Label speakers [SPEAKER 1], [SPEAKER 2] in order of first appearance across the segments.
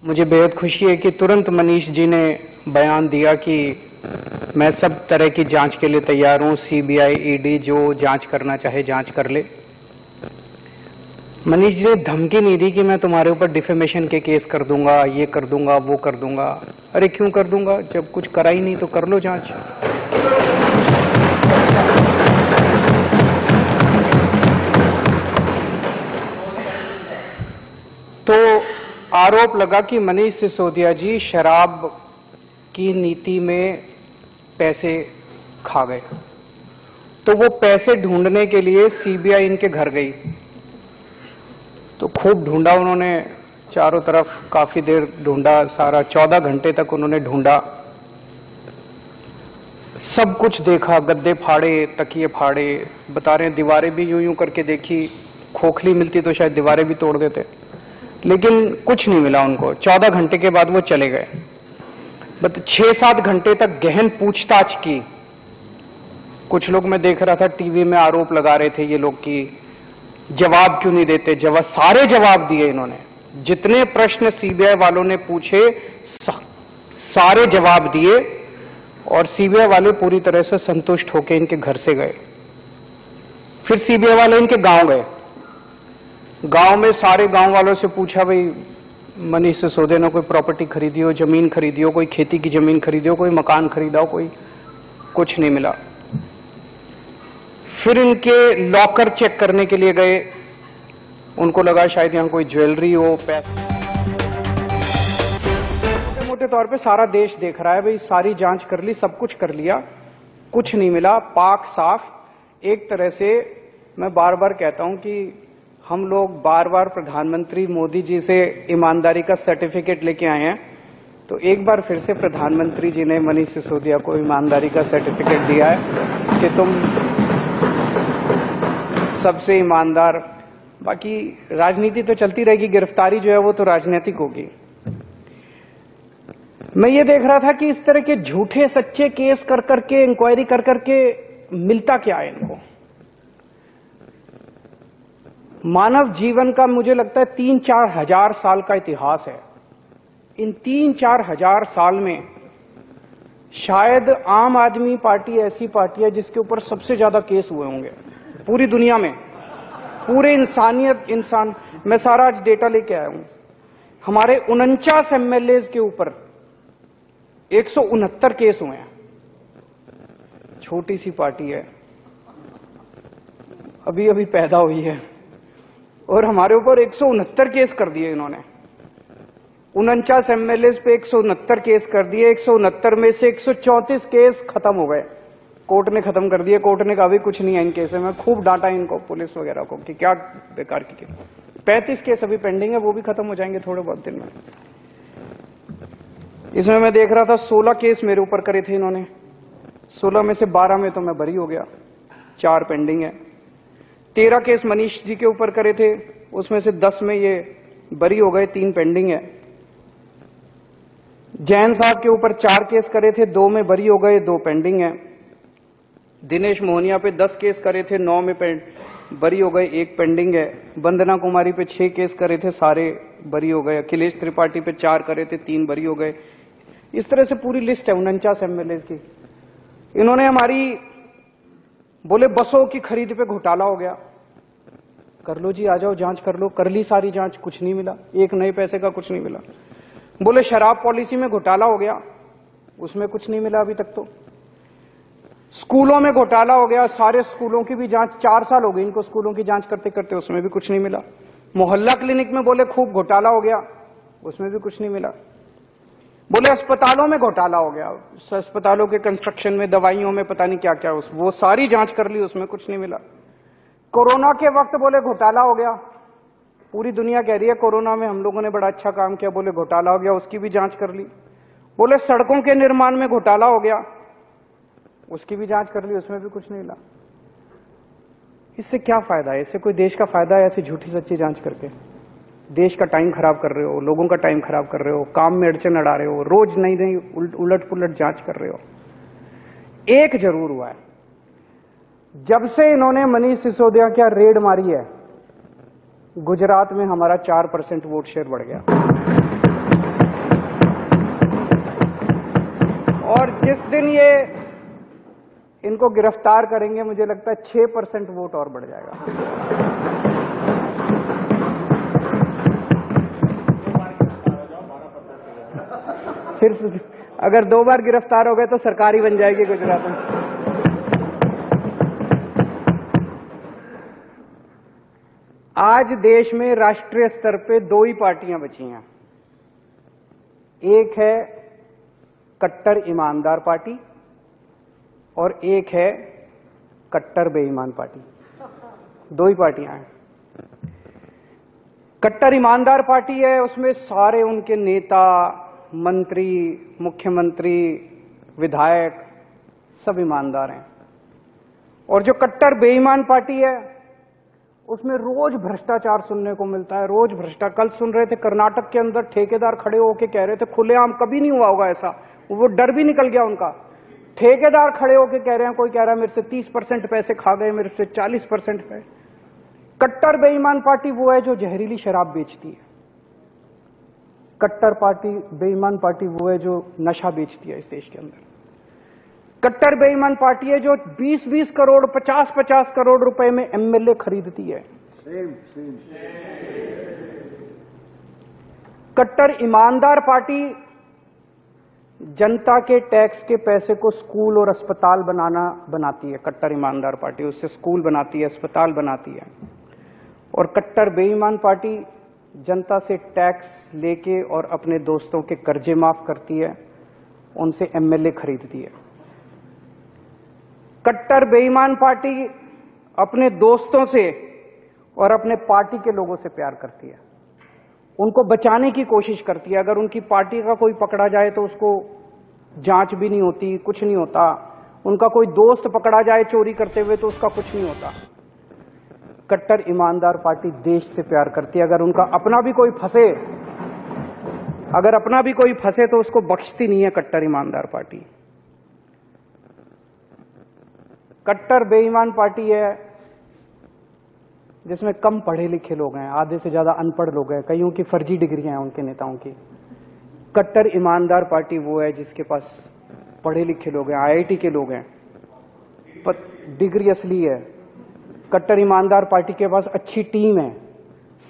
[SPEAKER 1] मुझे बेहद खुशी है कि तुरंत मनीष जी ने बयान दिया कि मैं सब तरह की जांच के लिए तैयार हूं, सीबीआई, ईडी जो जांच करना चाहे जांच कर ले। मनीष जी धमकी नहीं दी कि मैं तुम्हारे ऊपर डिफेमेशन के केस कर दूंगा, ये कर दूंगा, वो कर दूंगा। अरे क्यों कर दूंगा, जब कुछ करा ही नहीं तो कर लो जांच। तो आरोप लगा कि मनीष सिसोदिया जी शराब की नीति में पैसे खा गए, तो वो पैसे ढूंढने के लिए सीबीआई इनके घर गई। तो खूब ढूंढा उन्होंने, चारों तरफ काफी देर ढूंढा, सारा 14 घंटे तक उन्होंने ढूंढा, सब कुछ देखा, गद्दे फाड़े, तकिए फाड़े, बता रहे हैं दीवारें भी यूं यूं करके देखी, खोखली मिलती तो शायद दीवारें भी तोड़ देते, लेकिन कुछ नहीं मिला उनको। 14 घंटे के बाद वो चले गए। बट 6-7 घंटे तक गहन पूछताछ की। कुछ लोग मैं देख रहा था टीवी में आरोप लगा रहे थे ये लोग कि जवाब क्यों नहीं देते, जवाब सारे जवाब दिए इन्होंने, जितने प्रश्न सीबीआई वालों ने पूछे सारे जवाब दिए, और सीबीआई वाले पूरी तरह से संतुष्ट होकर इनके घर से गए। फिर सीबीआई वाले इनके गांव गए। गांव में सारे गांव वालों से पूछा, भाई मनीष सिसोदिया ने कोई प्रॉपर्टी खरीदी हो, जमीन खरीदी हो, कोई खेती की जमीन खरीदी हो, कोई मकान खरीदा हो, कोई कुछ नहीं मिला। फिर इनके लॉकर चेक करने के लिए गए, उनको लगा शायद यहां कोई ज्वेलरी हो, पैसे। मोटे मोटे तौर पे सारा देश देख रहा है, भाई सारी जांच कर ली, सब कुछ कर लिया, कुछ नहीं मिला, पाक साफ। एक तरह से मैं बार बार कहता हूं कि हम लोग बार बार प्रधानमंत्री मोदी जी से ईमानदारी का सर्टिफिकेट लेके आए हैं, तो एक बार फिर से प्रधानमंत्री जी ने मनीष सिसोदिया को ईमानदारी का सर्टिफिकेट दिया है कि तुम सबसे ईमानदार। बाकी राजनीति तो चलती रहेगी, गिरफ्तारी जो है वो तो राजनीतिक होगी। मैं ये देख रहा था कि इस तरह के झूठे सच्चे केस कर करके, इंक्वायरी कर करके मिलता क्या है इनको। मानव जीवन का मुझे लगता है 3-4 हजार साल का इतिहास है। इन 3-4 हजार साल में शायद आम आदमी पार्टी ऐसी पार्टी है जिसके ऊपर सबसे ज्यादा केस हुए होंगे पूरी दुनिया में, पूरे इंसान। मैं सारा आज डेटा लेके आया हूं। हमारे 49 एमएलए के ऊपर 169 केस हुए हैं। छोटी सी पार्टी है, अभी अभी पैदा हुई है, और हमारे ऊपर 169 केस कर दिए इन्होंने। 49 एमएलए पे 169 केस कर दिए। 169 में से 134 केस खत्म हो गए, कोर्ट ने खत्म कर दिए। कोर्ट ने कहा भी कुछ नहीं है इन केस में। खूब डांटा इनको, पुलिस वगैरह को, कि क्या बेकार की केस। 35 केस अभी पेंडिंग है, वो भी खत्म हो जाएंगे थोड़े बहुत दिन में। इसमें मैं देख रहा था 16 केस मेरे ऊपर करे थे इन्होंने। 16 में से 12 में तो मैं बरी हो गया, 4 पेंडिंग है। 13 केस मनीष जी के ऊपर करे थे, उसमें से 10 में ये बरी हो गए, 3 पेंडिंग है। जैन साहब के ऊपर 4 केस करे थे, 2 में बरी हो गए, 2 पेंडिंग है। दिनेश मोहनिया पे 10 केस करे थे, 9 में बरी हो गए, 1 पेंडिंग है। वंदना कुमारी पे 6 केस करे थे, सारे बरी हो गए। अखिलेश त्रिपाठी पे 4 करे थे, 3 बरी हो गए। इस तरह से पूरी लिस्ट है 49 एमएलए की। इन्होंने हमारी बोले बसों की खरीद पे घोटाला हो गया, कर लो जी, आ जाओ जांच कर लो। कर ली सारी जांच, कुछ नहीं मिला, एक नए पैसे का कुछ नहीं मिला। बोले शराब पॉलिसी में घोटाला हो गया, उसमें कुछ नहीं मिला अभी तक। तो स्कूलों में घोटाला हो गया, सारे स्कूलों की भी जांच, 4 साल हो गए इनको स्कूलों की जांच करते करते, उसमें भी कुछ नहीं मिला। मोहल्ला क्लिनिक में बोले खूब घोटाला हो गया, उसमें भी कुछ नहीं मिला। बोले अस्पतालों में घोटाला हो गया, अस्पतालों के कंस्ट्रक्शन में, दवाइयों में, पता नहीं क्या क्या, वो सारी जांच कर ली, उसमें कुछ नहीं मिला। कोरोना के वक्त बोले घोटाला हो गया, पूरी दुनिया कह रही है कोरोना में हम लोगों ने बड़ा अच्छा काम किया, बोले घोटाला हो गया, उसकी भी जांच कर ली। बोले सड़कों के निर्माण में घोटाला हो गया, उसकी भी जांच कर ली, उसमें भी कुछ नहीं मिला। इससे क्या फायदा है? इससे कोई देश का फायदा है ऐसी झूठी सच्ची जांच करके? देश का टाइम खराब कर रहे हो, लोगों का टाइम खराब कर रहे हो, काम में अड़चन अड़ा रहे हो, रोज नई नई उलट पुलट जांच कर रहे हो। एक जरूर हुआ है, जब से इन्होंने मनीष सिसोदिया क्या रेड मारी है, गुजरात में हमारा 4% वोट शेयर बढ़ गया। जिस दिन ये इनको गिरफ्तार करेंगे मुझे लगता है 6% वोट और बढ़ जाएगा। फिर अगर 2 बार गिरफ्तार हो गए तो सरकार ही बन जाएगी गुजरात में। आज देश में राष्ट्रीय स्तर पे 2 ही पार्टियां बची हैं। एक है कट्टर ईमानदार पार्टी और एक है कट्टर बेईमान पार्टी। 2 ही पार्टियां हैं। कट्टर ईमानदार पार्टी है, उसमें सारे उनके नेता, मंत्री, मुख्यमंत्री, विधायक सब ईमानदार हैं। और जो कट्टर बेईमान पार्टी है उसमें रोज भ्रष्टाचार सुनने को मिलता है, रोज भ्रष्टाचार। कल सुन रहे थे कर्नाटक के अंदर ठेकेदार खड़े होकर कह रहे थे, खुलेआम कभी नहीं हुआ होगा ऐसा, वो डर भी निकल गया उनका। ठेकेदार खड़े होकर कह रहे हैं, कोई कह रहा है मेरे से 30% पैसे खा गए, मेरे से 40% पैसे। कट्टर बेईमान पार्टी वो है जो जहरीली शराब बेचती है। कट्टर पार्टी बेईमान पार्टी वो है जो नशा बेचती है इस देश के अंदर। कट्टर बेईमान पार्टी है जो 20-20 करोड़ 50-50 करोड़ रुपए में एमएलए खरीदती है। कट्टर ईमानदार पार्टी जनता के टैक्स के पैसे को स्कूल और अस्पताल बनाती है। कट्टर ईमानदार पार्टी उससे स्कूल बनाती है, अस्पताल बनाती है। और कट्टर बेईमान पार्टी जनता से टैक्स लेके और अपने दोस्तों के कर्जे माफ करती है, उनसे एमएलए खरीदती है। कट्टर बेईमान पार्टी अपने दोस्तों से और अपने पार्टी के लोगों से प्यार करती है, उनको बचाने की कोशिश करती है। अगर उनकी पार्टी का कोई पकड़ा जाए तो उसको जांच भी नहीं होती, कुछ नहीं होता। उनका कोई दोस्त पकड़ा जाए चोरी करते हुए तो उसका कुछ नहीं होता। कट्टर ईमानदार पार्टी देश से प्यार करती है। अगर उनका अपना भी कोई फंसे तो उसको बख्शती नहीं है कट्टर ईमानदार पार्टी। कट्टर बेईमान पार्टी है जिसमें कम पढ़े लिखे लोग हैं, आधे से ज्यादा अनपढ़ लोग हैं, कईयों की फर्जी डिग्रियां हैं उनके नेताओं की। कट्टर ईमानदार पार्टी वो है जिसके पास पढ़े लिखे लोग हैं, आईआईटी के लोग हैं, पर डिग्री असली है। कट्टर ईमानदार पार्टी के पास अच्छी टीम है,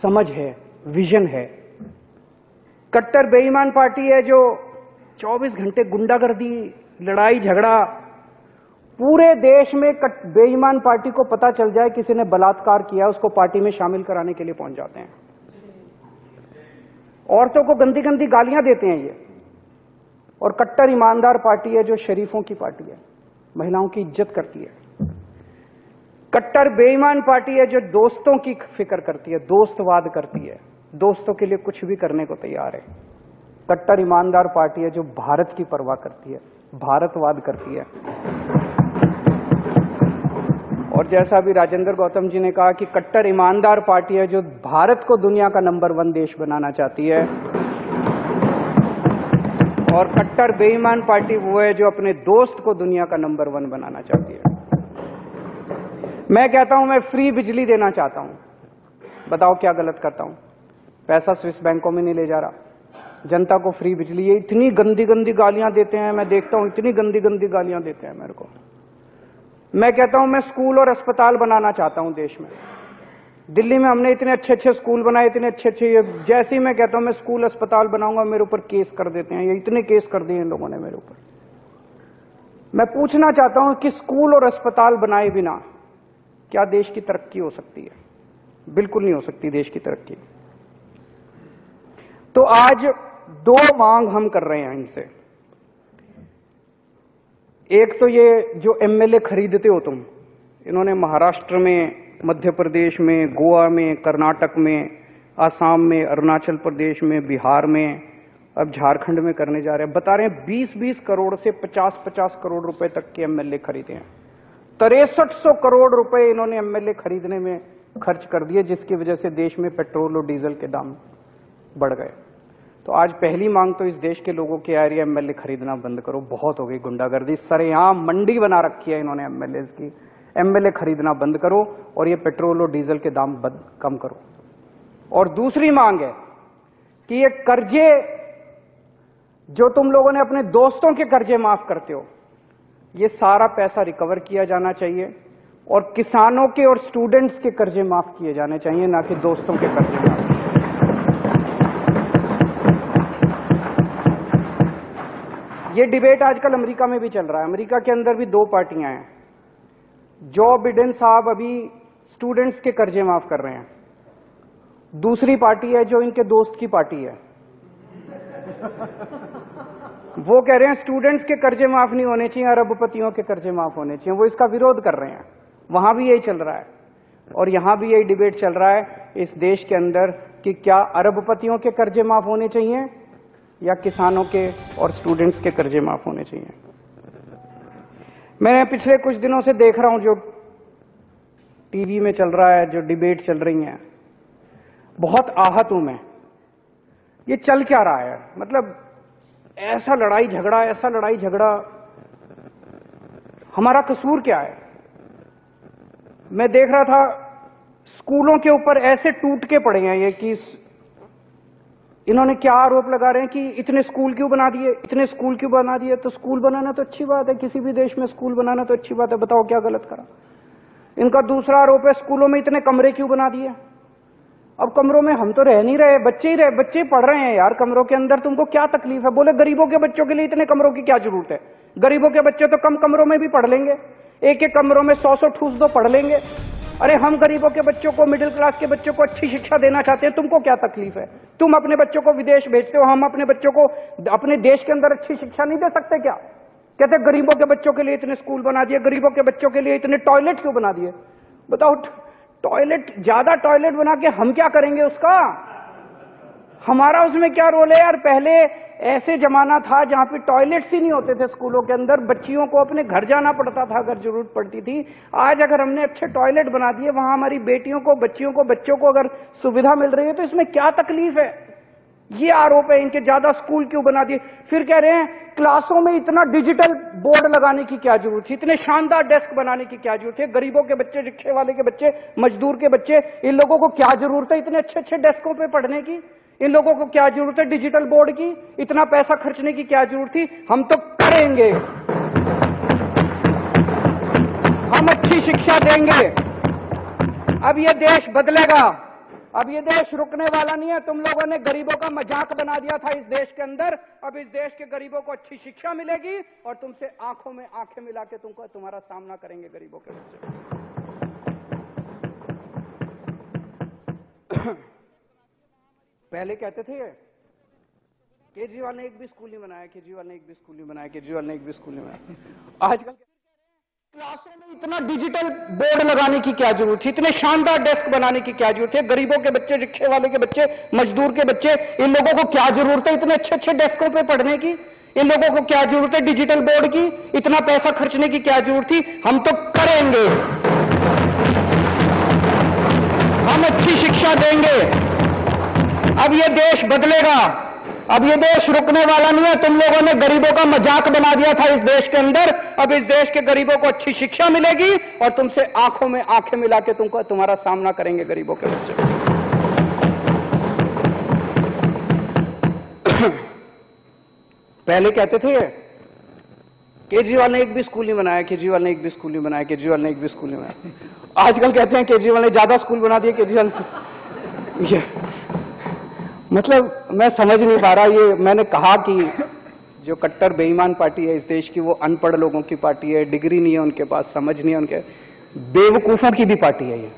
[SPEAKER 1] समझ है, विजन है। कट्टर बेईमान पार्टी है जो 24 घंटे गुंडागर्दी, लड़ाई झगड़ा, पूरे देश में बेईमान पार्टी को पता चल जाए किसी ने बलात्कार किया, उसको पार्टी में शामिल कराने के लिए पहुंच जाते हैं। औरतों को गंदी गंदी गालियां देते हैं ये। और कट्टर ईमानदार पार्टी है जो शरीफों की पार्टी है, महिलाओं की इज्जत करती है। कट्टर बेईमान पार्टी है जो दोस्तों की फिक्र करती है, दोस्तवाद करती है, दोस्तों के लिए कुछ भी करने को तैयार है। कट्टर ईमानदार पार्टी है जो भारत की परवाह करती है, भारतवाद करती है। और जैसा अभी राजेंद्र गौतम जी ने कहा कि कट्टर ईमानदार पार्टी है जो भारत को दुनिया का नंबर 1 देश बनाना चाहती है। और कट्टर बेईमान पार्टी वो है जो अपने दोस्त को दुनिया का नंबर 1 बनाना चाहती है। मैं कहता हूं मैं फ्री बिजली देना चाहता हूं, बताओ क्या गलत करता हूं? पैसा स्विस बैंकों में नहीं ले जा रहा, जनता को फ्री बिजली। ये इतनी गंदी गंदी गालियां देते हैं, मैं देखता हूं इतनी गंदी गंदी गालियां देते हैं मेरे को। मैं कहता हूं मैं स्कूल और अस्पताल बनाना चाहता हूं देश में। दिल्ली में हमने इतने अच्छे अच्छे स्कूल बनाए, इतने अच्छे अच्छे, जैसे ही मैं कहता हूं मैं स्कूल अस्पताल बनाऊंगा मेरे ऊपर केस कर देते हैं। ये इतने केस कर दिए इन लोगों ने मेरे ऊपर। मैं पूछना चाहता हूं कि स्कूल और अस्पताल बनाए बिना क्या देश की तरक्की हो सकती है? बिल्कुल नहीं हो सकती देश की तरक्की। तो आज 2 मांग हम कर रहे हैं इनसे। एक तो ये जो एमएलए खरीदते हो तुम, इन्होंने महाराष्ट्र में, मध्य प्रदेश में, गोवा में, कर्नाटक में, आसाम में, अरुणाचल प्रदेश में, बिहार में, अब झारखंड में करने जा रहे हैं। बता रहे हैं 20-20 करोड़ से 50-50 करोड़ रुपए तक के एमएलए खरीदे हैं। 6300 करोड़ रुपए इन्होंने एमएलए खरीदने में खर्च कर दिए, जिसकी वजह से देश में पेट्रोल और डीजल के दाम बढ़ गए। तो आज पहली मांग तो इस देश के लोगों की आ रही है, एमएलए खरीदना बंद करो, बहुत हो गई गुंडागर्दी, सरेआम मंडी बना रखी है इन्होंने एमएलए की। एमएलए खरीदना बंद करो और ये पेट्रोल और डीजल के दाम कम करो। और दूसरी मांग है कि ये कर्जे जो तुम लोगों ने अपने दोस्तों के कर्जे माफ करते हो, ये सारा पैसा रिकवर किया जाना चाहिए और किसानों के और स्टूडेंट्स के कर्जे माफ किए जाने चाहिए, ना कि दोस्तों के कर्जे माफ। ये डिबेट आजकल अमेरिका में भी चल रहा है। अमेरिका के अंदर भी दो पार्टियां हैं। जो बिडेन साहब अभी स्टूडेंट्स के कर्जे माफ कर रहे हैं, दूसरी पार्टी है जो इनके दोस्त की पार्टी है, वो कह रहे हैं स्टूडेंट्स के कर्जे माफ नहीं होने चाहिए, अरबपतियों के कर्जे माफ होने चाहिए। वो इसका विरोध कर रहे हैं। वहां भी यही चल रहा है और यहां भी यही डिबेट चल रहा है इस देश के अंदर कि क्या अरबपतियों के कर्जे माफ होने चाहिए या किसानों के और स्टूडेंट्स के कर्जे माफ होने चाहिए। मैं पिछले कुछ दिनों से देख रहा हूं जो टीवी में चल रहा है, जो डिबेट चल रही है, बहुत आहत हूं मैं। ये चल क्या रहा है? मतलब ऐसा लड़ाई झगड़ा, हमारा कसूर क्या है? मैं देख रहा था स्कूलों के ऊपर ऐसे टूट के पड़े हैं ये कि इन्होंने क्या आरोप लगा रहे हैं कि इतने स्कूल क्यों बना दिए। तो स्कूल बनाना तो अच्छी बात है, किसी भी देश में स्कूल बनाना तो अच्छी बात है, बताओ क्या गलत करा। इनका दूसरा आरोप है स्कूलों में इतने कमरे क्यों बना दिए। अब कमरों में हम तो रह नहीं रहे, बच्चे पढ़ रहे हैं यार कमरों के अंदर, तुमको क्या तकलीफ है? बोले गरीबों के बच्चों के लिए इतने कमरों की क्या जरूरत है? गरीबों के बच्चे तो कम कमरों में भी पढ़ लेंगे, एक एक कमरों में 100 ठूस दो पढ़ लेंगे। अरे हम गरीबों के बच्चों को, मिडिल क्लास के बच्चों को अच्छी शिक्षा देना चाहते हैं, तुमको क्या तकलीफ है? तुम अपने बच्चों को विदेश भेजते हो, हम अपने बच्चों को अपने देश के अंदर अच्छी शिक्षा नहीं दे सकते क्या? कहते गरीबों के बच्चों के लिए इतने स्कूल बना दिए, गरीबों के बच्चों के लिए इतने टॉयलेट क्यों बना दिए। बताओ, टॉयलेट, ज्यादा टॉयलेट बना के हम क्या करेंगे उसका? हमारा उसमें क्या रोल है यार? पहले ऐसे जमाना था जहां पे टॉयलेट्स ही नहीं होते थे स्कूलों के अंदर, बच्चियों को अपने घर जाना पड़ता था अगर जरूरत पड़ती थी। आज अगर हमने अच्छे टॉयलेट बना दिए, वहां हमारी बेटियों को, बच्चियों को, बच्चों को अगर सुविधा मिल रही है तो इसमें क्या तकलीफ है? ये आरोप है इनके, ज्यादा स्कूल क्यों बना दिए। फिर कह रहे हैं क्लासों में इतना डिजिटल बोर्ड लगाने की क्या जरूरत थी, इतने शानदार डेस्क बनाने की क्या जरूरत है? गरीबों के बच्चे, रिक्शे वाले के बच्चे, मजदूर के बच्चे, इन लोगों को क्या जरूरत है इतने अच्छे अच्छे डेस्कों पे पढ़ने की? इन लोगों को क्या जरूरत है डिजिटल बोर्ड की? इतना पैसा खर्चने की क्या जरूरत थी? हम तो करेंगे, हम अच्छी शिक्षा देंगे। अब ये देश बदलेगा, अब ये देश रुकने वाला नहीं है। तुम लोगों ने गरीबों का मजाक बना दिया था इस देश के अंदर, अब इस देश के गरीबों को अच्छी शिक्षा मिलेगी और तुमसे आंखों में आंखें मिला के तुम्हारा सामना करेंगे गरीबों के बच्चे। पहले कहते थे केजरीवाल ने एक भी स्कूल नहीं बनाया, केजरीवाल ने एक भी स्कूल नहीं बनाया, केजरीवाल ने एक भी स्कूल नहीं बनाया। आजकल क्लासों में इतना डिजिटल बोर्ड लगाने की क्या जरूरत थी, इतने शानदार डेस्क बनाने की क्या जरूरत है? गरीबों के बच्चे, रिक्शे वाले के बच्चे, मजदूर के बच्चे, इन लोगों को क्या जरूरत है इतने अच्छे अच्छे डेस्कों पे पढ़ने की? इन लोगों को क्या जरूरत है डिजिटल बोर्ड की? इतना पैसा खर्चने की क्या जरूरत थी? हम तो करेंगे, हम अच्छी शिक्षा देंगे। अब ये देश बदलेगा, अब ये देश रुकने वाला नहीं है। तुम लोगों ने गरीबों का मजाक बना दिया था इस देश के अंदर, अब इस देश के गरीबों को अच्छी शिक्षा मिलेगी और तुमसे आंखों में आंखें मिला के तुम्हारा सामना करेंगे गरीबों के बच्चे। पहले कहते थे केजरीवाल ने एक भी स्कूल नहीं बनाया, केजरीवाल ने एक भी स्कूल नहीं बनाया, केजरीवाल ने एक भी स्कूल नहीं बनाया। आजकल कहते हैं केजरीवाल ने ज्यादा स्कूल बना दिए, केजरीवाल। मतलब मैं समझ नहीं पा रहा। ये मैंने कहा कि जो कट्टर बेईमान पार्टी है इस देश की, वो अनपढ़ लोगों की पार्टी है, डिग्री नहीं है उनके पास, समझ नहीं है उनके, बेवकूफों की भी पार्टी है ये।